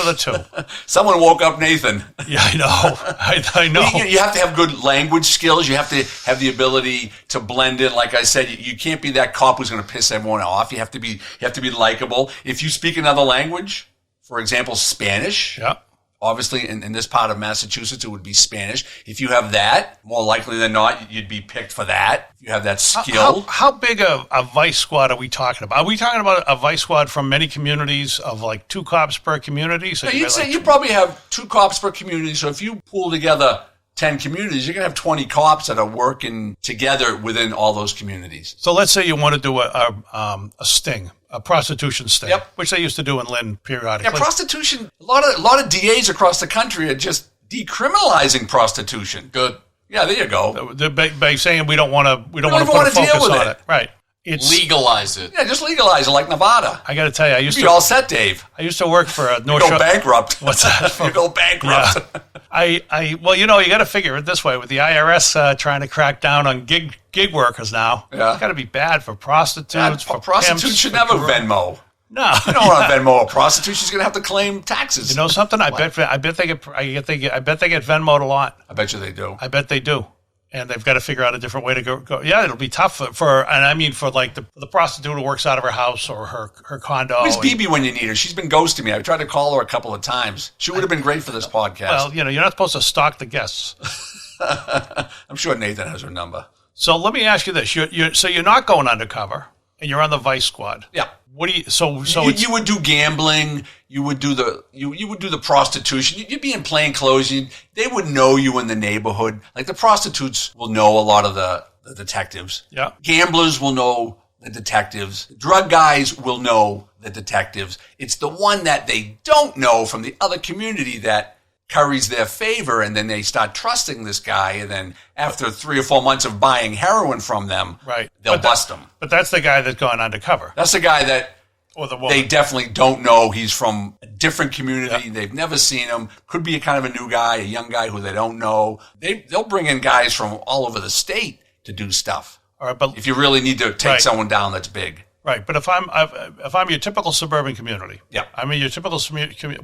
of the two. Someone woke up Nathan. Yeah, I know. I know. Well, you have to have good language skills. You have to have the ability to blend in. Like I said, you can't be that cop who's going to piss everyone off. You have to be likable. If you speak another language, for example, Spanish. Yeah. Obviously, in this part of Massachusetts, it would be Spanish. If you have that, more likely than not, you'd be picked for that. If you have that skill. How big a vice squad are we talking about? Are we talking about a vice squad from many communities of like 2 cops per community? So you'd say you probably have 2 cops per community. So if you pool together 10 communities, you're going to have 20 cops that are working together within all those communities. So let's say you want to do a sting. A prostitution sting, yep. Which they used to do in Lynn periodically. Yeah, prostitution. A lot of DAs across the country are just decriminalizing prostitution. Good. Yeah, there you go. By saying we don't want to put a focus on it. Right. It's legalize it. Yeah, just legalize it like Nevada. I got to tell you, I used to be all set, Dave. I used to work for a North Shore. You go bankrupt. What's that? You go bankrupt. Yeah. Well, you got to figure it this way with the IRS trying to crack down on gig workers now. Yeah. It's got to be bad for prostitutes. For prostitutes pimps, should never Venmo. No, you don't want to Venmo a prostitute. She's going to have to claim taxes. You know something? I bet they get Venmo'd a lot. I bet you they do. I bet they do. And they've got to figure out a different way to go. Yeah, it'll be tough for like the prostitute who works out of her house or her condo. Where's BB when you need her? She's been ghosting me. I've tried to call her a couple of times. She would have been great for this podcast. Well, you're not supposed to stalk the guests. I'm sure Nathan has her number. So let me ask you this: you're not going undercover, and you're on the Vice Squad. Yeah. What do you? You would do gambling. You would do the prostitution. You'd be in plain clothes. They would know you in the neighborhood. Like the prostitutes will know a lot of the detectives. Yeah. Gamblers will know the detectives. Drug guys will know the detectives. It's the one that they don't know from the other community that curries their favor, and then they start trusting this guy, and then after 3 or 4 months of buying heroin from them, right, they'll bust him. But that's the guy that's gone undercover. That's the guy that they definitely don't know. He's from a different community. Yep. They've never seen him. Could be a kind of a new guy, a young guy who they don't know. They'll bring in guys from all over the state to do stuff. All right, but if you really need to take someone down that's big. Right, but if I'm your typical suburban community, I mean your typical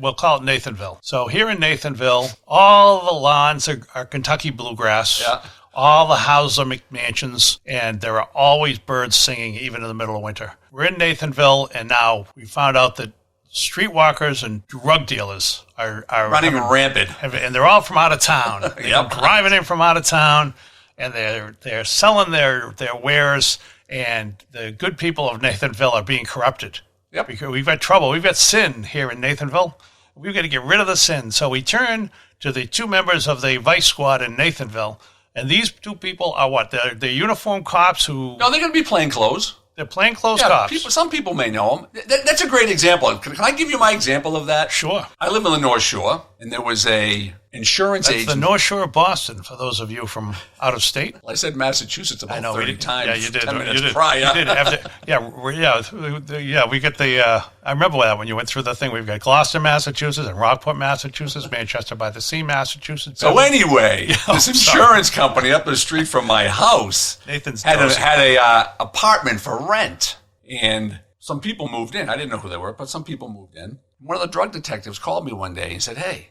we'll call it Nathanville. So here in Nathanville, all the lawns are Kentucky bluegrass. Yeah. All the houses are McMansions, and there are always birds singing, even in the middle of winter. We're in Nathanville, and now we found out that streetwalkers and drug dealers are running rampant, and they're all from out of town. They're driving in from out of town, and they're selling their wares. And the good people of Nathanville are being corrupted. Yep. Because we've got trouble. We've got sin here in Nathanville. We've got to get rid of the sin. So we turn to the 2 members of the Vice Squad in Nathanville. And these 2 people are what? They're uniformed cops who... No, they're going to be plainclothes. They're plainclothes cops. Some people may know them. That's a great example. Can I give you my example of that? Sure. I live in the North Shore, and there was a insurance agent. That's the North Shore of Boston, for those of you from out of state. Well, I said Massachusetts about 30 times. Yeah, you did. 10 minutes you did. prior. You did. We get the. I remember that when you went through the thing. We've got Gloucester, Massachusetts, and Rockport, Massachusetts, Manchester by the Sea, Massachusetts. So anyway, this insurance company up the street from my house had a apartment for rent, and some people moved in. I didn't know who they were, but some people moved in. One of the drug detectives called me one day and said, "Hey,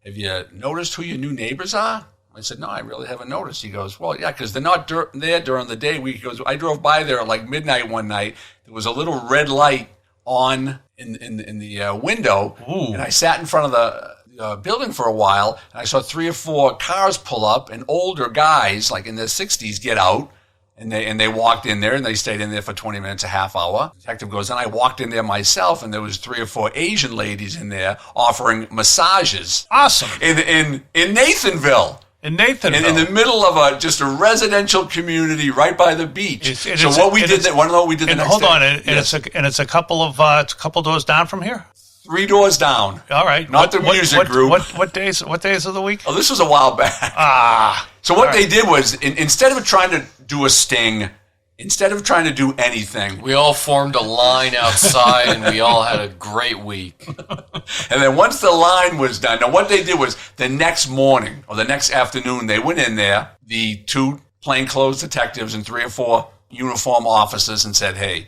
have you noticed who your new neighbors are?" I said, "No, I really haven't noticed." He goes, "Well, yeah, because they're not there during the day." He goes, "I drove by there at like midnight one night. There was a little red light on in the window, and I sat in front of the building for a while, and I saw 3 or 4 cars pull up, and older guys, like in their 60s, get out. And they walked in there, and they stayed in there for 20 minutes, a half hour. The detective goes, and I walked in there myself, and there was 3 or 4 Asian ladies in there offering massages. Awesome. In Nathanville. In Nathanville. In the middle of just a residential community right by the beach. Want to know what we did the next day? Hold on, it's a couple doors down from here? 3 doors down. All right. Not the music group. What days of the week? Oh, this was a while back. So what they did was, instead of trying to do a sting, instead of trying to do anything, we all formed a line outside, and we all had a great week. And then once the line was done, now what they did was the next morning or the next afternoon, they went in there, the 2 plainclothes detectives and 3 or 4 uniform officers, and said, "Hey,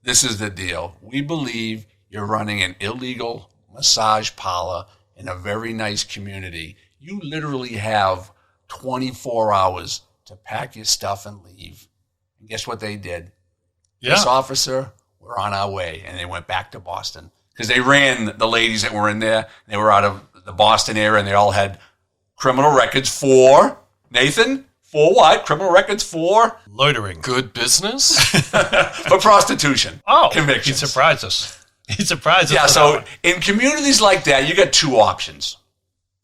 this is the deal. We believe you're running an illegal massage parlor in a very nice community, you literally have 24 hours to pack your stuff and leave. And guess what they did? Yeah. This officer, we're on our way. And they went back to Boston because they ran the ladies that were in there. They were out of the Boston area, and they all had criminal records for, Nathan, for what? Criminal records for? Loitering. Good business? For prostitution. Oh, convictions. He surprised us. He surprised us. Yeah, so in communities like that, you got two options.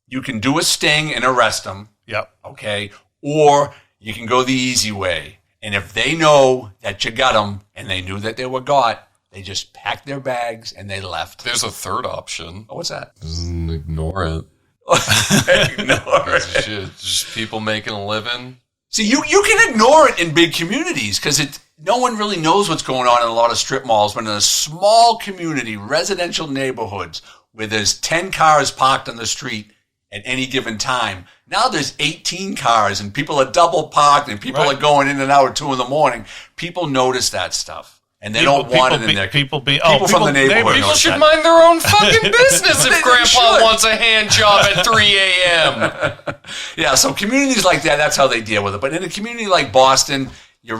You can do a sting and arrest them. Yep. Okay. Or you can go the easy way. And if they know that you got them and they knew that they were got, they just packed their bags and they left. There's a third option. Oh, what's that? Ignore it. Ignore it. Shit, just people making a living. See, you can ignore it in big communities because no one really knows what's going on in a lot of strip malls. But in a small community, residential neighborhoods where there's 10 cars parked on the street at any given time, now there's 18 cars and people are double parked and people are going in and out at 2 a.m. People notice that stuff. And they don't want it in there. People from the neighborhood. People should mind their own fucking business if Grandpa wants a hand job at 3 a.m. Yeah, so communities like that, that's how they deal with it. But in a community like Boston, you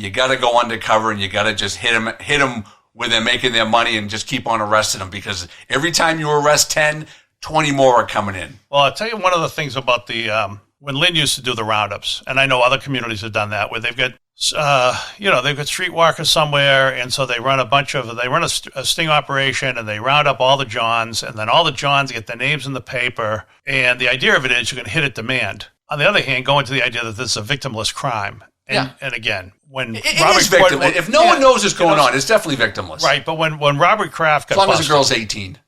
got to go undercover and you got to just hit them when they're making their money and just keep on arresting them because every time you arrest 10, 20 more are coming in. Well, I'll tell you one of the things about the when Lynn used to do the roundups, and I know other communities have done that, where they've got they've got streetwalkers somewhere, and so they run a sting operation, and they round up all the Johns, and then all the Johns get their names in the paper, and the idea of it is you're going to hit at demand. On the other hand, go into the idea that this is a victimless crime. And again, when it is victim, if no one knows what's going on, it's definitely victimless. Right, but when Robert Kraft got busted, as long as the girl's 18.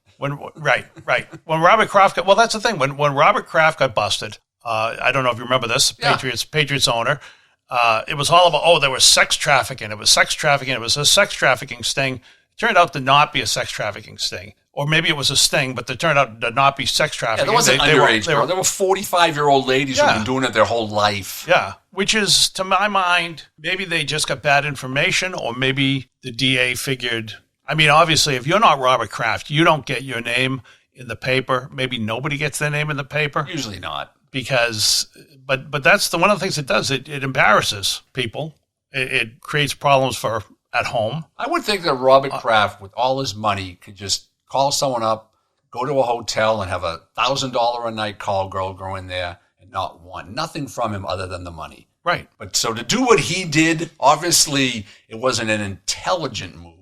Right. When Robert Kraft got, well, that's the thing. When Robert Kraft got busted, I don't know if you remember this, Patriots owner, it was all about, there was sex trafficking. It was sex trafficking. It was a sex trafficking sting. It turned out to not be a sex trafficking sting. Or maybe it was a sting, but it turned out to not be sex trafficking. Yeah, there wasn't underage girl. There were 45-year-old ladies who've been doing it their whole life. Yeah, which is, to my mind, maybe they just got bad information, or maybe the DA figured, I mean, obviously, if you're not Robert Kraft, you don't get your name in the paper. Maybe nobody gets their name in the paper. Usually not. Because, but that's one of the things it does. It embarrasses people. It creates problems for at home. I would think that Robert Kraft, with all his money, could just call someone up, go to a hotel, and have $1,000 a night call girl go in there and not want nothing from him other than the money. Right. But so to do what he did, obviously, it wasn't an intelligent move.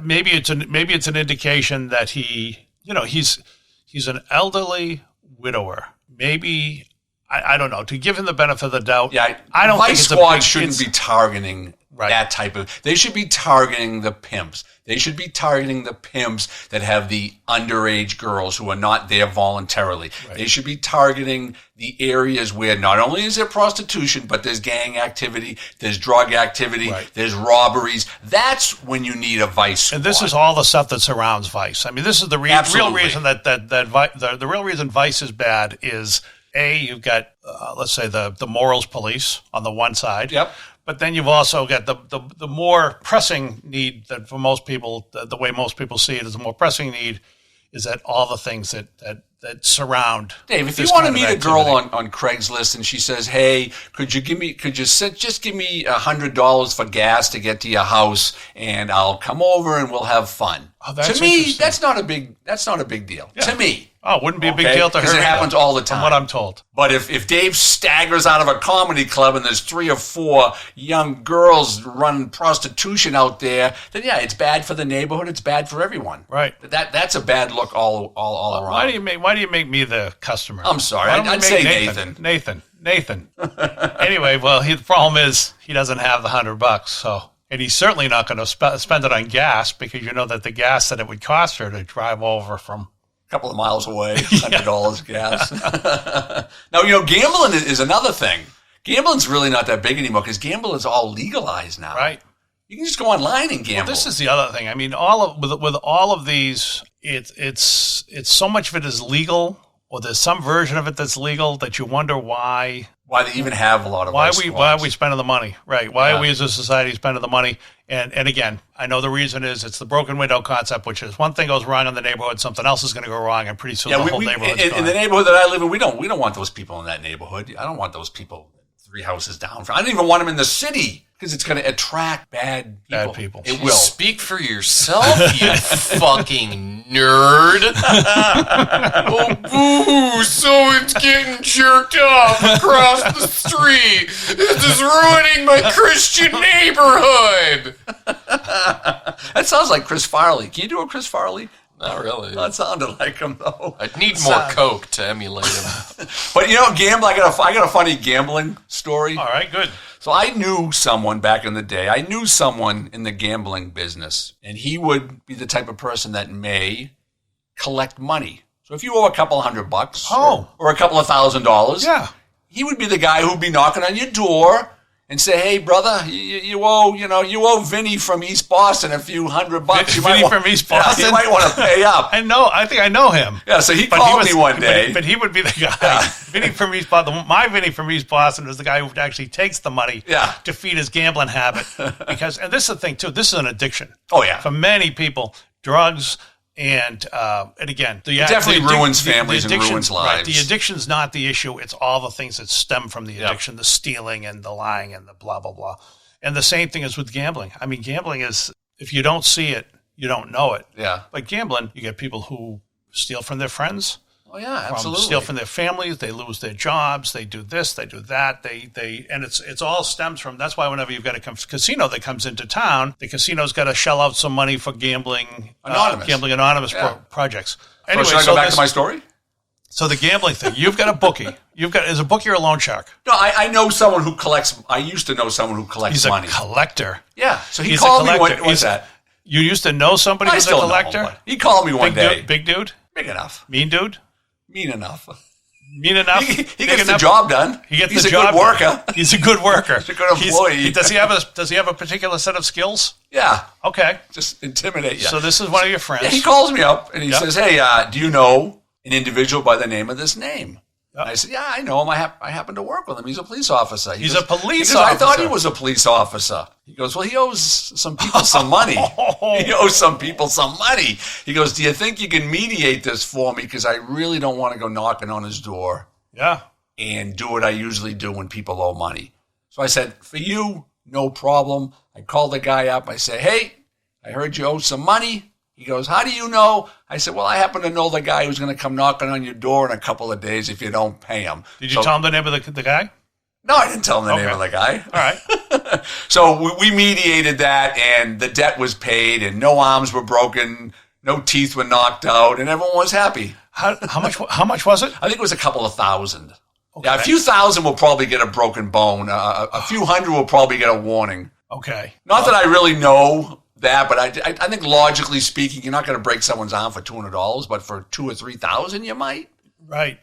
Maybe it's an indication that he's an elderly widower. Maybe I don't know. To give him the benefit of the doubt, I don't think Squad shouldn't be targeting that type of. They should be targeting the pimps. They should be targeting the pimps that have the underage girls who are not there voluntarily. Right. They should be targeting the areas where not only is there prostitution, but there's gang activity, there's drug activity, there's robberies. That's when you need a vice squad. And this is all the stuff that surrounds vice. I mean, this is the real reason the real reason vice is bad is you've got let's say the morals police on the one side. Yep. But then you've also got the more pressing need that for most people, the way most people see it is the more pressing need is that all the things that surround. Dave, if you want to meet a girl on Craigslist and she says, "Hey, could you give me $100 for gas to get to your house, and I'll come over and we'll have fun." To me, that's not a big deal. Yeah. To me. Oh, it wouldn't be a big deal to her. Because it happens all the time. From what I'm told. But if Dave staggers out of a comedy club and there's 3 or 4 young girls running prostitution out there, then it's bad for the neighborhood. It's bad for everyone. Right. That's a bad look all around. Why do you make me the customer? I'm sorry. I'd say Nathan. Nathan. Anyway, well, the problem is he doesn't have the $100, so. And he's certainly not going to spend it on gas because you know that the gas that it would cost her to drive over from a couple of miles away, $100 gas. Now, gambling is another thing. Gambling's really not that big anymore because gambling is all legalized now. Right. You can just go online and gamble. Well, this is the other thing. I mean, with all of these, it's so much of it is legal or there's some version of it that's legal that you wonder why they even have a lot of why are we spending the money, right? Why are we as a society spending the money? And again, I know the reason is it's the broken window concept, which is one thing goes wrong in the neighborhood, something else is going to go wrong, and pretty soon the whole neighborhood's gone. In the neighborhood that I live in, we don't want those people in that neighborhood. I don't want those people 3 houses down. I don't even want them in the city because it's going to attract bad people. It will. Speak for yourself, you fucking nerd. Oh, boo! Someone's getting jerked off across the street. This is ruining my Christian neighborhood. That sounds like Chris Farley. Can you do a Chris Farley? Not really. That sounded like him, though. I'd need more coke to emulate him. But, gambling, I got a funny gambling story. All right, good. So I knew someone back in the day. I knew someone in the gambling business, and he would be the type of person that may collect money. So if you owe a couple $100 or a couple of $1,000, he would be the guy who'd be knocking on your door and say, "Hey, brother, you owe Vinny from East Boston a few $100. Vinny from East Boston? You might want to pay up." I think I know him. Yeah, so he called me one day. But he would be the guy. Yeah. Vinny from East Boston. My Vinny from East Boston is the guy who actually takes the money to feed his gambling habit. And this is the thing, too. This is an addiction. Oh, yeah. For many people, drugs. And again, it definitely ruins families and ruins lives. Right, the addiction's not the issue. It's all the things that stem from the addiction, the stealing and the lying and the blah, blah, blah. And the same thing is with gambling. I mean, gambling is, if you don't see it, you don't know it. Yeah. But gambling, you get people who steal from their friends. Oh, yeah, absolutely. Steal from their families. They lose their jobs. They do this. They do that. And it's all stems from. That's why whenever you've got a casino that comes into town, the casino's got to shell out some money for gambling anonymous projects. Anyway, should I go back to my story? So the gambling thing. You've got a bookie. Is a bookie or a loan shark? No, I know someone who collects. I used to know someone who collects money. He's a collector. Yeah. So he called me. What's that? You used to know somebody who's a collector? Know him, he called me one day. Big dude? Big enough. Mean dude? Mean enough. Mean enough. He gets the job done. He's a good worker. He's a good worker. He's a good employee. Does he have a particular set of skills? Yeah. Okay. Just intimidate you. So this is one of your friends. Yeah, he calls me up and he says, "Hey, do you know an individual by the name of this name?" Yep. I said, "Yeah, I know him. I happen to work with him. He's a police officer." He's a police officer. I thought he was a police officer. He goes, "Well, he owes some people some money. He owes some people some money." He goes, "Do you think you can mediate this for me? Because I really don't want to go knocking on his door and do what I usually do when people owe money." So I said, "For you, no problem." I called the guy up. I said, "Hey, I heard you owe some money." He goes, "How do you know?" I said, "Well, I happen to know the guy who's going to come knocking on your door in a couple of days if you don't pay him." Did you tell him the name of the guy? No, I didn't tell him the name of the guy. All right. So we mediated that, and the debt was paid, and no arms were broken, no teeth were knocked out, and everyone was happy. How much was it? I think it was a couple of $1,000. Okay. Yeah, a few thousand will probably get a broken bone. A few hundred will probably get a warning. Okay. Not that I really know that, but I think logically speaking, you're not going to break someone's arm for $200, but for $2,000 or $3,000, you might. Right.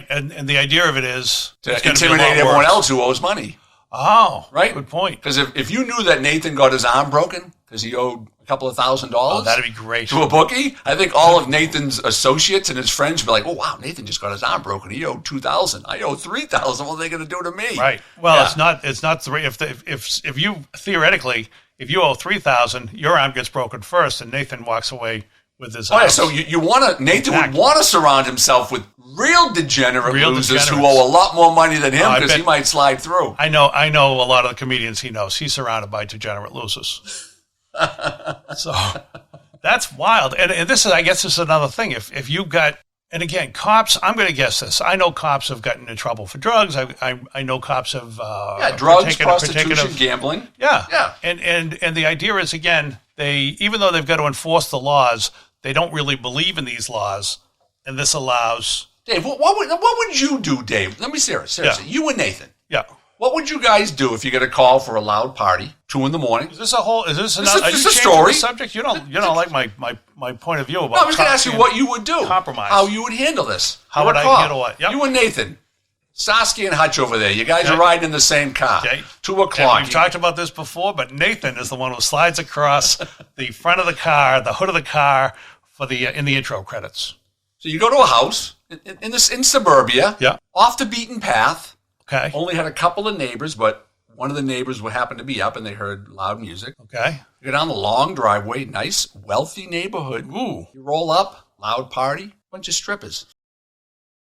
And the idea of it is to intimidate everyone else who owes money. Oh, right. Good point. Because if you knew that Nathan got his arm broken because he owed a couple of $1,000, that'd be great. To a bookie, I think all of Nathan's associates and his friends would be like, "Oh wow, Nathan just got his arm broken. He owed $2,000. I owe $3,000. What are they going to do to me?" Right. Well, it's not three. If you theoretically, if you owe $3,000, your arm gets broken first, and Nathan walks away with his. Yeah, so you want to? Nathan would want to surround himself with real degenerate losers who owe a lot more money than him because he might slide through. I know a lot of the comedians he knows. He's surrounded by degenerate losers. So that's wild. And this is, I guess, this is another thing. If you've got, and again, cops, I'm going to guess this. I know cops have gotten in trouble for drugs. I know cops have drugs, prostitution, gambling. Yeah. And the idea is, again, even though they've got to enforce the laws, they don't really believe in these laws, and this allows. Dave, what would you do, Dave? Let me seriously. You and Nathan. Yeah. What would you guys do if you get a call for a loud party, 2 a.m? Is this a story? The subject? You don't like my point of view about. No, I was going to ask you what you would do. Compromise. How you would handle this. How would I handle what? Yep. You and Nathan. Saskia and Hutch over there. You guys are riding in the same car. Okay. 2:00. And we've talked about this before, but Nathan is the one who slides across the front of the car, the hood of the car, in the intro credits. So you go to a house in Suburbia. Yeah. Off the beaten path. Okay. Only had a couple of neighbors, but one of the neighbors happened to be up and they heard loud music. Okay. You go down the long driveway, nice, wealthy neighborhood. Ooh. You roll up, loud party, bunch of strippers.